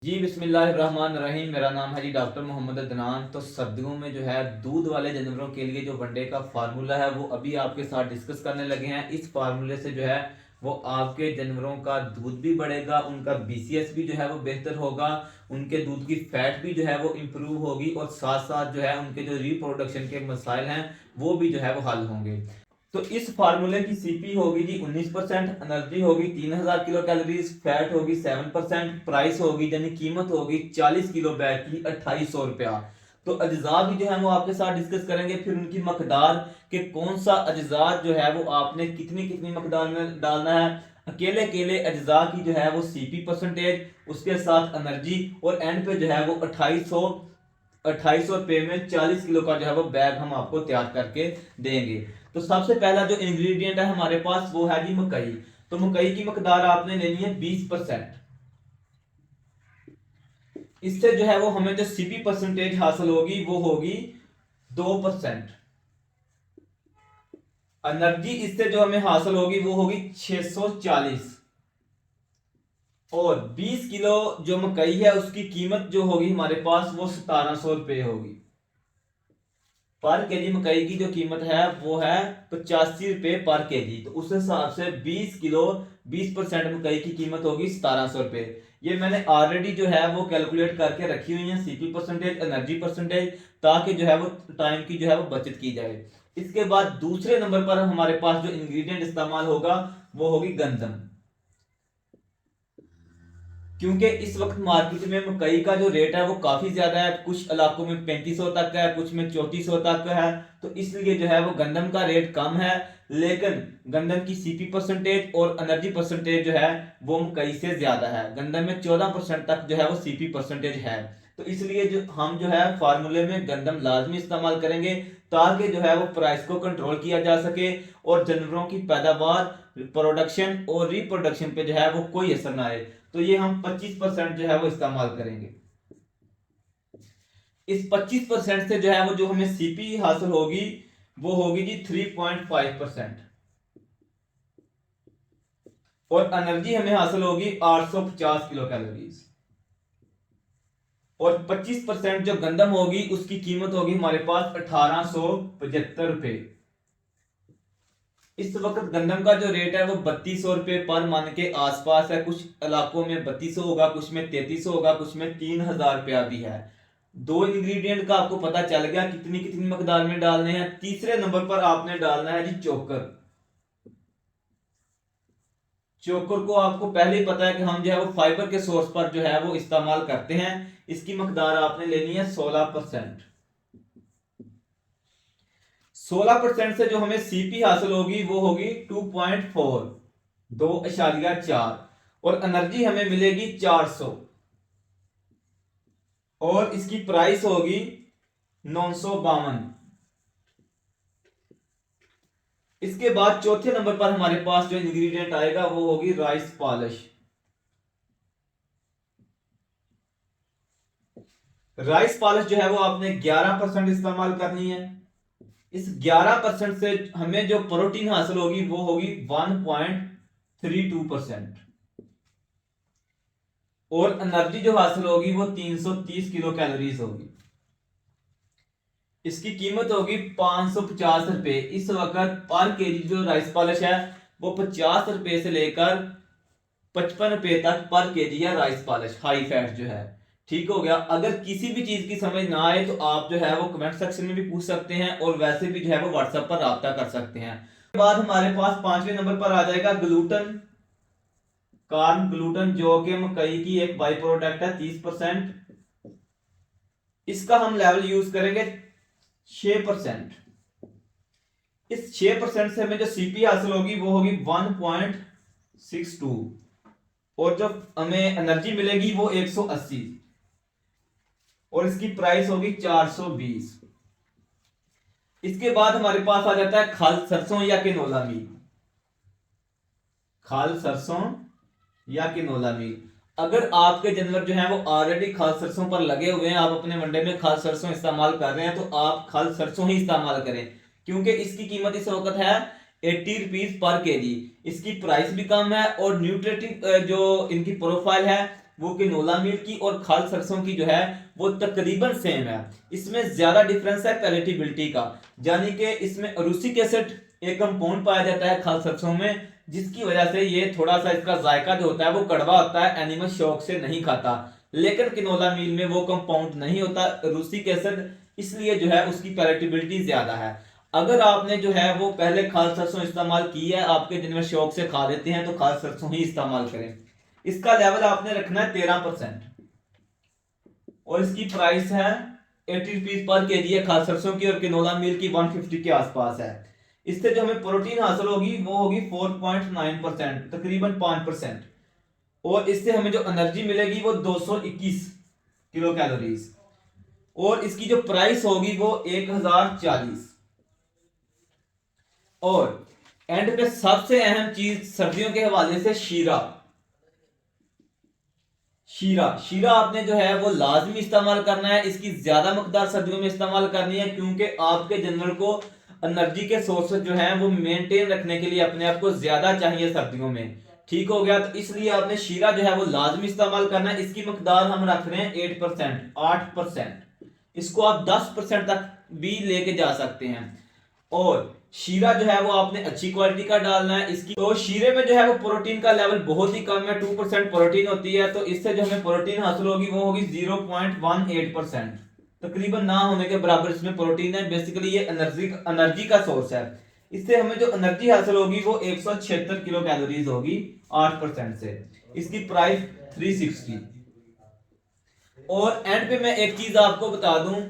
जी बिस्मिल्लाहिर्रहमानिर्रहीम। मेरा नाम है जी डॉक्टर मोहम्मद अदनान। तो सर्दियों में जो है दूध वाले जानवरों के लिए जो वनडे का फार्मूला है वो अभी आपके साथ डिस्कस करने लगे हैं। इस फार्मूले से जो है वो आपके जानवरों का दूध भी बढ़ेगा, उनका बीसीएस भी जो है वो बेहतर होगा, उनके दूध की फैट भी जो है वो इम्प्रूव होगी और साथ साथ जो है उनके जो रिप्रोडक्शन के मसाइल हैं वो भी जो है वो हल होंगे। तो इस फार्मूले की सीपी होगी जी 19%, एनर्जी होगी 3000 किलो कैलोरीज, फैट होगी 7%, प्राइस होगी यानी कीमत होगी 40 किलो बैग की 2800 रुपया। तो अज्जा भी जो है वो आपके साथ डिस्कस करेंगे, फिर उनकी मकदार के कौन सा अज्जा जो है वो आपने कितनी कितनी मकदार में डालना है, अकेले अकेले अज्जा की जो है वो सीपी परसेंटेज, उसके साथ एनर्जी और एंड पे जो है वो 2800 रुपये में 40 किलो का जो है वो बैग हम आपको तैयार करके देंगे। तो सबसे पहला जो इंग्रेडिएंट है हमारे पास वो है जी मकई। तो मकई की मकदार आपने लेनी है 20%। इससे जो है वो हमें जो सीपी परसेंटेज हासिल होगी वो होगी 2%। एनर्जी इससे जो हमें हासिल होगी वो होगी 640। और 20 किलो जो मकई है उसकी कीमत जो होगी हमारे पास वो 1700 रुपये होगी। पर केजी मकई की जो कीमत है वो है 85 रुपये पर केजी। तो उस हिसाब से 20 किलो 20% मकई की कीमत होगी 1700 रुपये। ये मैंने ऑलरेडी जो है वो कैलकुलेट करके रखी हुई है, सीपी परसेंटेज, एनर्जी परसेंटेज, ताकि जो है वो टाइम की जो है वो बचत की जाए। इसके बाद दूसरे नंबर पर हमारे पास जो इंग्रेडिएंट इस्तेमाल होगा वो होगी गंदम। क्योंकि इस वक्त मार्केट में मकई का जो रेट है वो काफी ज्यादा है, कुछ इलाकों में 3500 तक का है, कुछ में 3400 तक का है। तो इसलिए जो है वो गंदम का रेट कम है, लेकिन गंदम की सीपी परसेंटेज और एनर्जी परसेंटेज जो है वो मकई से ज्यादा है। गंदम में 14% तक जो है वो सीपी परसेंटेज है। तो इसलिए जो हम जो है फार्मूले में गंदम लाजमी इस्तेमाल करेंगे, ताकि जो है वो प्राइस को कंट्रोल किया जा सके और जानवरों की पैदावार, प्रोडक्शन और रिप्रोडक्शन पे जो है वो कोई असर ना आए। तो ये हम 25% जो है वो इस्तेमाल करेंगे। इस 25% से जो है वो जो हमें सीपी हासिल होगी वो होगी जी 3.5%। और एनर्जी हमें हासिल होगी 850 किलो कैलोरीज। और 25% जो गंदम होगी उसकी कीमत होगी हमारे पास 1875 रुपये। इस वक्त गंदम का जो रेट है वो 3200 रुपये पर मन के आसपास है। कुछ इलाकों में 3200 होगा, कुछ में 3300 होगा, कुछ में 3000 रुपया भी है। दो इंग्रेडिएंट का आपको पता चल गया कितनी कितनी मकदार में डालने हैं। तीसरे नंबर पर आपने डालना है जी चोकर। चोकर को आपको पहले ही पता है कि हम जो है वो फाइबर के सोर्स पर जो है वो इस्तेमाल करते हैं। इसकी मकदार आपने लेनी है 16%। 16% से जो हमें सीपी हासिल होगी वो होगी 2.4, 2.4। और एनर्जी हमें मिलेगी 400। और इसकी प्राइस होगी 952। इसके बाद चौथे नंबर पर हमारे पास जो इंग्रेडिएंट आएगा वो होगी राइस पॉलिश। राइस पॉलिश जो है वो आपने 11% इस्तेमाल करनी है। इस 11% से हमें जो प्रोटीन हासिल होगी वो होगी 1.32%। और एनर्जी जो हासिल होगी वो 330 किलो कैलोरीज होगी। इसकी कीमत होगी 550 रुपये। इस वक्त पर केजी जो राइस पॉलिश है वो 50 रुपये से लेकर 55 रुपये तक पर केजी है राइस पॉलिश, हाई फैट जो है। ठीक हो गया। अगर किसी भी चीज की समझ ना आए तो आप जो है वो कमेंट सेक्शन में भी पूछ सकते हैं, और वैसे भी जो है वो व्हाट्सएप पर राब्ता कर सकते हैं। उसके बाद हमारे पास पांचवें नंबर पर आ जाएगा ग्लूटन। कार्न ग्लूटन जो कि मकई की एक बाई प्रोडक्ट है, 30%। इसका हम लेवल यूज करेंगे 6%। इस 6% से हमें जो सीपी हासिल होगी वो होगी 1.62। और जो हमें एनर्जी मिलेगी वो 180। और इसकी प्राइस होगी 420। इसके बाद हमारे पास आ जाता है खाल सरसों या किनोला मील। खाल सरसों या किनोला मील। अगर आपके जानवर जो है वो ऑलरेडी खाल सरसों पर लगे हुए हैं, आप अपने वनडे में खाल सरसों इस्तेमाल कर रहे हैं, तो आप खाल सरसों ही इस्तेमाल करें, क्योंकि इसकी कीमत इस वक्त है 80 रुपीज पर केजी। इसकी प्राइस भी कम है और न्यूट्रिटिव जो इनकी प्रोफाइल है वो किनोला मिल की और खाल सरसों की जो है वो तकरीबन सेम है। इसमें ज्यादा डिफरेंस है पैलेटेबिलिटी का, यानी कि इसमें अरूसिक एसिड एक कंपाउंड पाया जाता है खाल सरसों में, जिसकी वजह से ये थोड़ा सा इसका जायका जो होता है वो कड़वा होता है, एनिमल शौक से नहीं खाता। लेकिन किनोला मील में वो कंपाउंड नहीं होता अरूसिक एसिड, इसलिए जो है उसकी पैलेटेबिलिटी ज्यादा है। अगर आपने जो है वो पहले खाल सरसों इस्तेमाल की है, आपके दिन में शौक से खा लेते हैं, तो खाल सरसों ही इस्तेमाल करें। इसका लेवल आपने रखना है 13% और इसकी प्राइस है 80 रुपीज पर केजी है खाल सरसों की, और किनोला मील की 150 के आसपास है। इससे जो हमें प्रोटीन हासिल होगी वो होगी 4.9%, तकरीबन 5%, और इससे हमें जो एनर्जी मिलेगी वो 221 किलो कैलोरीज, और इसकी जो प्राइस होगी वो 1040। और एंड पे सबसे अहम चीज सर्दियों के हवाले से शीरा। शीरा आपने जो है वो लाजमी इस्तेमाल करना है। इसकी ज्यादा मकदार सर्दियों में इस्तेमाल करनी है, क्योंकि आपके जानवर को एनर्जी के सोर्सेज जो है वो मेंटेन रखने के लिए अपने आप को ज्यादा चाहिए सर्दियों में। ठीक हो गया, तो इसलिए आपने शीरा जो है वो लाजमी इस्तेमाल करना है। इसकी मकदार हम रख रहे हैं 8%। इसको आप 10% तक भी लेके जा सकते हैं। और शीरा जो है वो आपने अच्छी क्वालिटी का डालना है। इसकी तो शीरे में जो है वो प्रोटीन का लेवल बहुत ही कम है, 2% प्रोटीन होती है, तो इससे जो हमें प्रोटीन हासिल होगी वो होगी 0.18%, तकरीबन ना होने के बराबर इसमें प्रोटीन है। बेसिकली ये एनर्जी का सोर्स है। इससे हमें जो एनर्जी हासिल होगी वो 176 किलो कैलोरीज होगी 8% से। इसकी प्राइस 360। और एंड पे मैं एक चीज आपको बता दूं,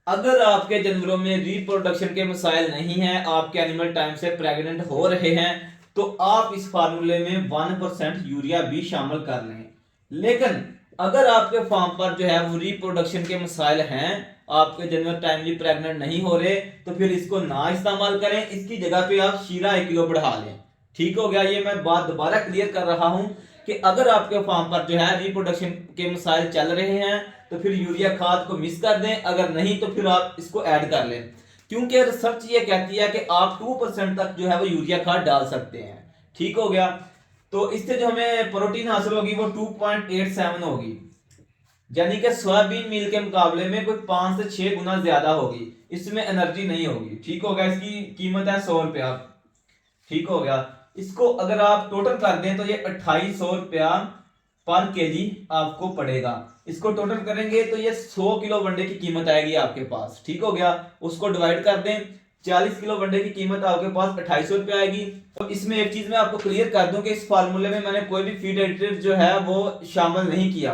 अगर आपके जानवरों में रिप्रोडक्शन के मसाइल नहीं है, आपके एनिमल टाइम से प्रेग्नेंट हो रहे हैं, तो आप इस फार्मूले में 1% यूरिया भी शामिल कर लें। लेकिन अगर आपके फार्म पर जो है वो रिप्रोडक्शन के मसाइल हैं, आपके जानवर टाइमली प्रेग्नेंट नहीं हो रहे, तो फिर इसको ना इस्तेमाल करें। इसकी जगह पे आप शीरा 1 किलो बढ़ा लें। ठीक हो गया, ये मैं बात दोबारा क्लियर कर रहा हूं कि अगर आपके फार्म पर जो है रिप्रोडक्शन के मसाइल चल रहे हैं तो फिर यूरिया खाद को मिस कर दें, अगर नहीं तो फिर आप इसको ऐड कर लें, क्योंकि रिसर्च ये कहती है कि आप 2% तक जो है वो यूरिया खाद डाल सकते हैं। ठीक हो गया, तो इससे जो हमें प्रोटीन हासिल होगी वो 2.87 होगी, यानी कि सोयाबीन मील के मुकाबले में कोई 5 से 6 गुना ज्यादा होगी। इसमें एनर्जी नहीं होगी। ठीक हो गया, इसकी कीमत है 100 रुपया। ठीक हो गया, इसको अगर आप टोटल कर दें तो ये 2800 रुपया पर केजी आपको पड़ेगा। इसको टोटल करेंगे तो ये 100 किलो वनडे की कीमत आएगी आपके पास। ठीक हो गया, उसको डिवाइड कर दें, 40 किलो वनडे की कीमत आपके पास 2800 रुपया आएगी। तो इसमें एक चीज मैं आपको क्लियर कर दूं कि इस फार्मूले में मैंने कोई भी फीड एडिटिव जो है वो शामिल नहीं किया।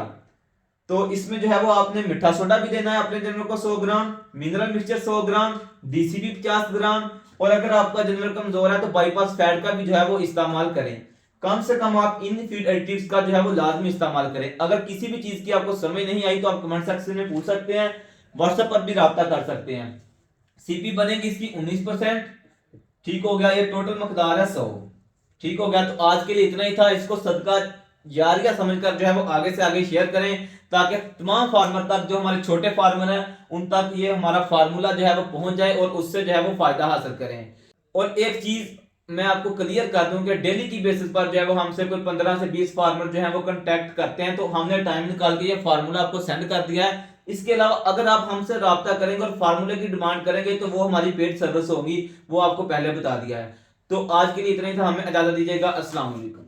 तो इसमें जो है वो आपने मीठा सोडा भी देना है अपने जानवर को 100 ग्राम, मिनरल मिक्सचर 100 ग्राम, डीसीबी 50 ग्राम, और अगर आपका जानवर कमजोर है तो बाईपास फैट का भी जो है वो इस्तेमाल करें। कम से कम आप इन फीड एडिटिव्स का जो है वो लाजमी इस्तेमाल करें। अगर किसी भी चीज की आपको समझ नहीं आई तो आप कमेंट सेक्शन में पूछ सकते हैं, व्हाट्सएप पर भी राब्ता कर सकते हैं। सीपी बनेगी इसकी 19%। ठीक हो गया, ये टोटल मकदार है 100। ठीक हो गया, तो आज के लिए इतना ही था। इसको सदका जारिया समझकर जो है वो आगे से आगे शेयर करें, ताकि तमाम फार्मर तक, जो हमारे छोटे फार्मर हैं, उन तक ये हमारा फार्मूला जो है वो पहुंच जाए और उससे जो है वो फायदा हासिल करें। और एक चीज मैं आपको क्लियर कर दूं कि डेली की बेसिस पर जो है वो हमसे कोई 15 से 20 फार्मर जो है वो कांटेक्ट करते हैं, तो हमने टाइम निकाल के ये फार्मूला आपको सेंड कर दिया है। इसके अलावा अगर आप हमसे राब्ता करेंगे और फार्मूले की डिमांड करेंगे तो वो हमारी पेड सर्विस होगी, वो आपको पहले बता दिया है। तो आज के लिए इतना ही था, हमें इजाजत दीजिएगा। अस्सलाम वालेकुम।